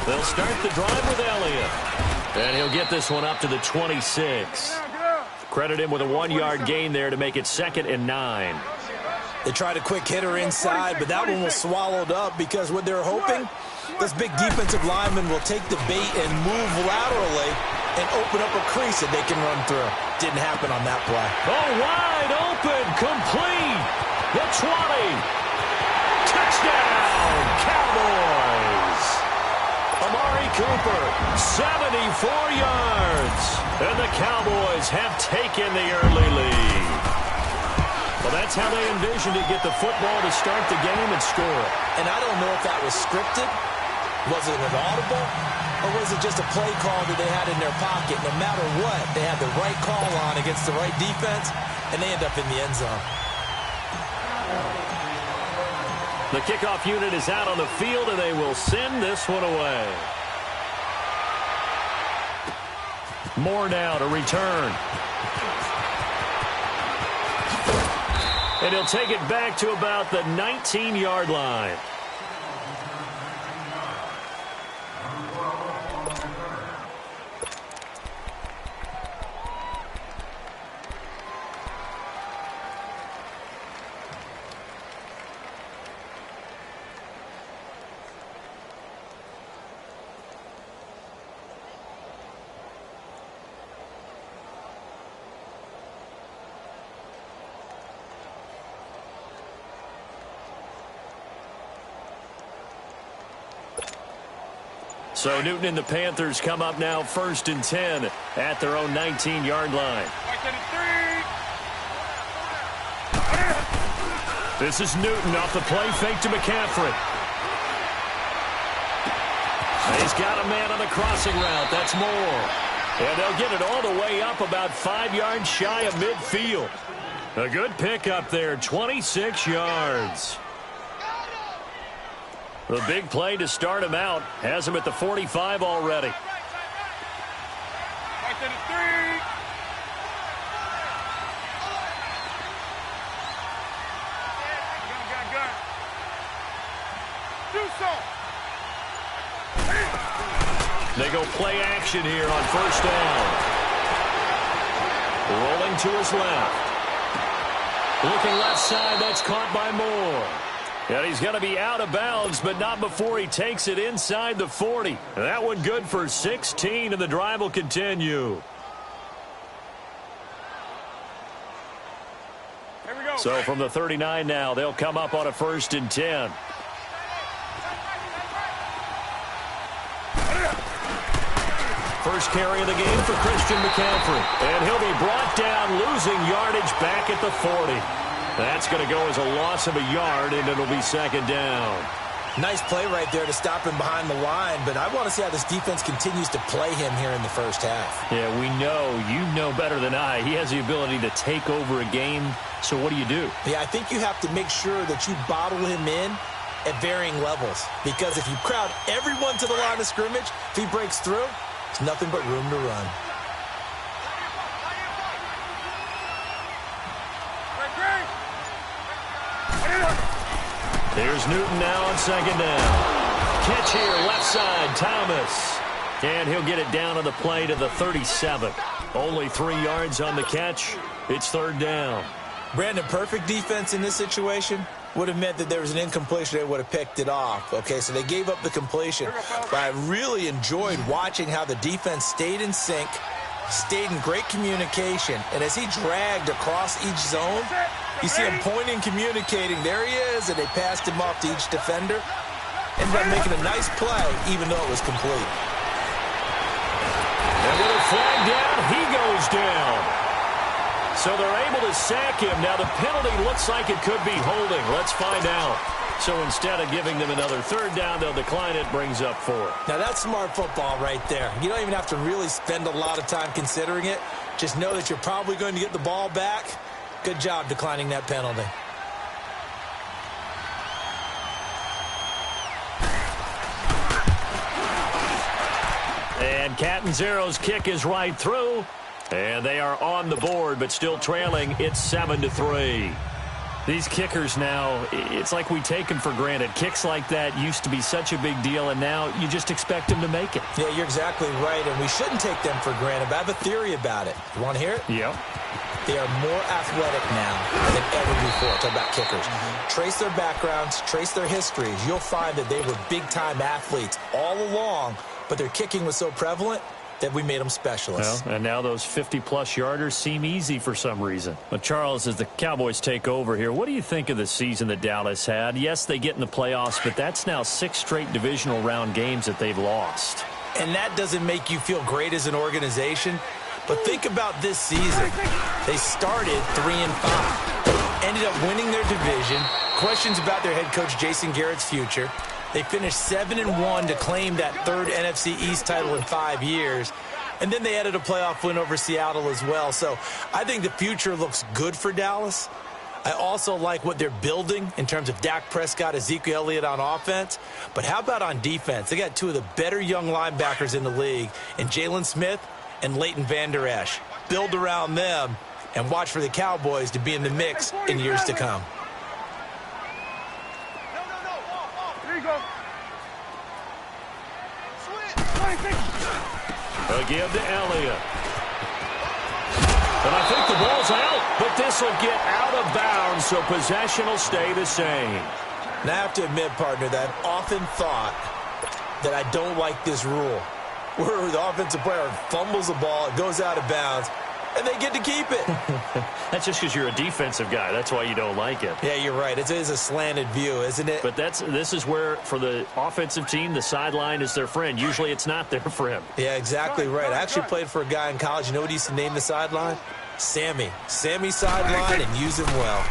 They'll start the drive with Elliott. And he'll get this one up to the 26. Credit him with a 1-yard gain there to make it 2nd and 9. They tried a quick hitter inside, but that one was swallowed up because what they're hoping, this big defensive lineman will take the bait and move laterally and open up a crease that they can run through. Didn't happen on that play. Oh, wide open, complete. The 20. Touchdown, Cowboys. Amari Cooper, 74 yards. And the Cowboys have taken the early lead. Well, that's how they envisioned it, get the football to start the game and score. And I don't know if that was scripted. Was it an audible? Or was it just a play call that they had in their pocket? No matter what, they had the right call on against the right defense, and they end up in the end zone. The kickoff unit is out on the field, and they will send this one away. Moore now to return. And he'll take it back to about the 19-yard line. So Newton and the Panthers come up now 1st and 10 at their own 19-yard line. This is Newton off the play fake to McCaffrey. He's got a man on the crossing route. That's Moore. And they'll get it all the way up about 5 yards shy of midfield. A good pickup there, 26 yards. The big play to start him out has him at the 45 already. They go play action here on 1st down. Rolling to his left. Looking left side, that's caught by Moore. And he's going to be out of bounds, but not before he takes it inside the 40. That one good for 16, and the drive will continue. Here we go. So from the 39 now, they'll come up on a 1st and 10. First carry of the game for Christian McCaffrey. And he'll be brought down, losing yardage back at the 40. That's going to go as a loss of a yard, and it'll be 2nd down. Nice play right there to stop him behind the line, but I want to see how this defense continues to play him here in the first half. Yeah, we know. You know better than I. He has the ability to take over a game, so what do you do? Yeah, I think you have to make sure that you bottle him in at varying levels, because if you crowd everyone to the line of scrimmage, if he breaks through, there's nothing but room to run. There's Newton now on 2nd down. Catch here, left side, Thomas. And he'll get it down on the play to the 37. Only 3 yards on the catch. It's 3rd down. Brandon, perfect defense in this situation would have meant that there was an incompletion. They would have picked it off. Okay, so they gave up the completion. But I really enjoyed watching how the defense stayed in sync, stayed in great communication. And as he dragged across each zone, you see him pointing, communicating. There he is, and they passed him off to each defender. Ended up making a nice play, even though it was complete. And with a flag down, he goes down. So they're able to sack him. Now the penalty looks like it could be holding. Let's find out. So instead of giving them another 3rd down, they'll decline it, brings up 4. Now that's smart football right there. You don't even have to really spend a lot of time considering it. Just know that you're probably going to get the ball back. Good job declining that penalty. And Catanzaro's kick is right through. And they are on the board, but still trailing. It's 7-3. These kickers now, it's like we take them for granted. Kicks like that used to be such a big deal, and now you just expect them to make it. Yeah, you're exactly right, and we shouldn't take them for granted, but I have a theory about it. You want to hear it? Yep. They are more athletic now than ever before. Talk about kickers. Trace their backgrounds, trace their histories. You'll find that they were big-time athletes all along, but their kicking was so prevalent that we made them specialists. Well, and now those 50-plus yarders seem easy for some reason. But Charles, as the Cowboys take over here, what do you think of the season that Dallas had? Yes, they get in the playoffs, but that's now 6 straight divisional round games that they've lost. And that doesn't make you feel great as an organization. But think about this season. They started 3-5, ended up winning their division. Questions about their head coach Jason Garrett's future. They finished 7-1 to claim that 3rd NFC East title in 5 years. And then they added a playoff win over Seattle as well. So I think the future looks good for Dallas. I also like what they're building in terms of Dak Prescott, Ezekiel Elliott on offense. But how about on defense? They got 2 of the better young linebackers in the league in Jalen Smith and Leighton Vander Esch. Build around them and watch for the Cowboys to be in the mix in years to come. Give to Elliott. And I think the ball's out, but this will get out of bounds, so possession will stay the same. Now, I have to admit, partner, that I've often thought that I don't like this rule, where the offensive player fumbles the ball, it goes out of bounds, and they get to keep it. That's just because you're a defensive guy. That's why you don't like it. Yeah, you're right. It is a slanted view, isn't it? But this is where, for the offensive team, the sideline is their friend. Usually it's not there for him. Yeah, exactly right. I actually played for a guy in college. You know what he used to name the sideline? Sammy. Sammy sideline, and use him well.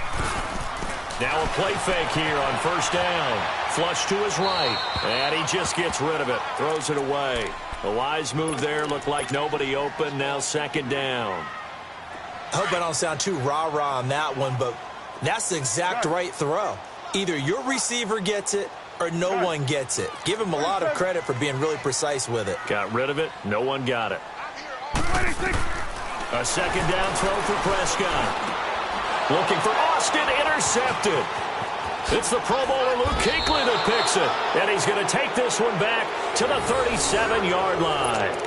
Now a play fake here on 1st down. Flush to his right, and he just gets rid of it. Throws it away. A wise move there. Looked like nobody open. Now 2nd down. I hope I don't sound too rah-rah on that one, but that's the exact right throw. Either your receiver gets it or no one gets it. Give him a lot of credit for being really precise with it. Got rid of it. No one got it. A 2nd down throw for Prescott. Looking for Austin. Intercepted. It's the Pro Bowler Luke Kuechly that picks it. And he's going to take this one back to the 37-yard line.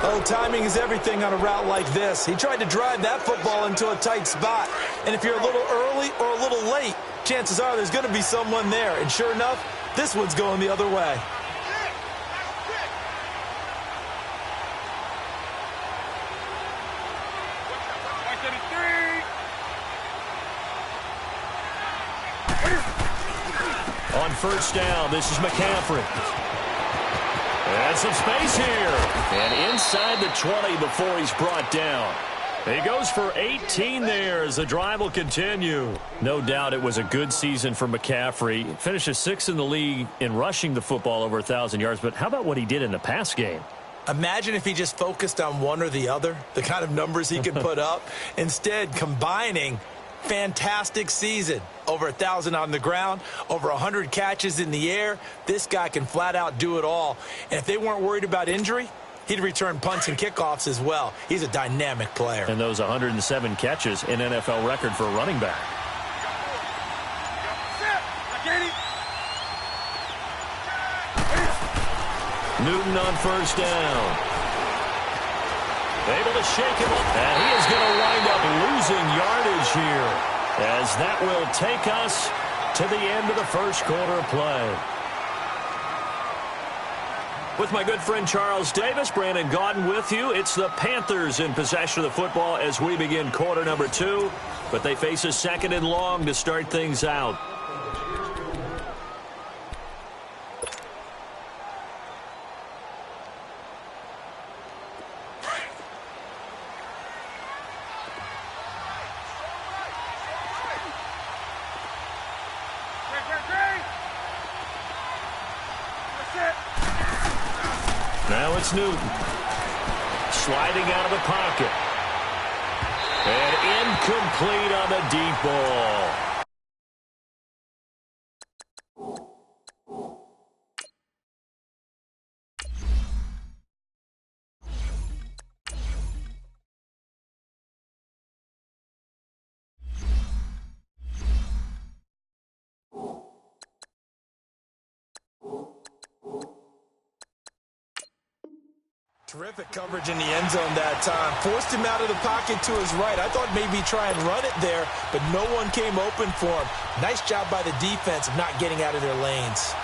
Oh, timing is everything on a route like this. He tried to drive that football into a tight spot. And if you're a little early or a little late, chances are there's going to be someone there. And sure enough, this one's going the other way. On 1st down, this is McCaffrey. And some space here. And inside the 20 before he's brought down. He goes for 18 there as the drive will continue. No doubt it was a good season for McCaffrey. Finishes 6th in the league in rushing the football over 1,000 yards. But how about what he did in the pass game? Imagine if he just focused on one or the other, the kind of numbers he could put up. Instead, combining fantastic season. Over 1,000 on the ground, over 100 catches in the air. This guy can flat out do it all. And if they weren't worried about injury, he'd return punts and kickoffs as well. He's a dynamic player. And those 107 catches, an NFL record for a running back. Newton on 1st down. Able to shake him up. And he is going to wind up losing yardage here, as that will take us to the end of the 1st quarter of play. With my good friend Charles Davis, Brandon Gaudin with you. It's the Panthers in possession of the football as we begin quarter number 2. But they face a 2nd and long to start things out. Now it's Newton. Sliding out of the pocket. And incomplete on the deep ball. Terrific coverage in the end zone that time. Forced him out of the pocket to his right. I thought maybe try and run it there, but no one came open for him. Nice job by the defense of not getting out of their lanes.